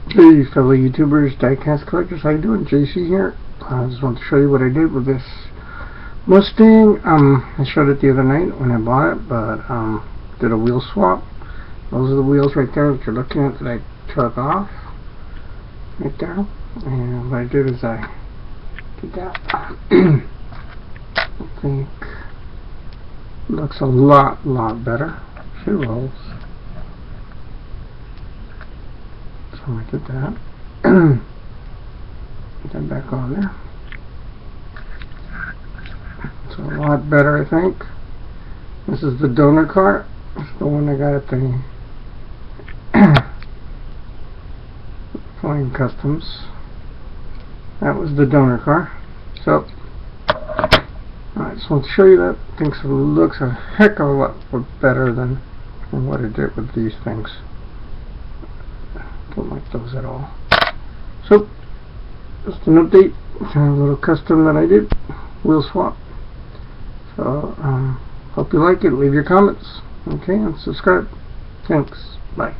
Hey fellow YouTubers, diecast collectors, how you doing? JC here. I just want to show you what I did with this Mustang. I showed it the other night when I bought it, but did a wheel swap. Those are the wheels right there that you're looking at that I took off right there. And what I did is I did that. I think it looks a lot better. She rolls. So I did that. Put that back on there. It's a lot better, I think. This is the donor car. It's the one I got at the Flying Customs. That was the donor car. So, I just want to show you that. I think it looks a heck of a lot better than what I did with these things. Don't like those at all. So, just an update, a little custom that I did, wheel swap. So, hope you like it. Leave your comments, okay, and subscribe. Thanks. Bye.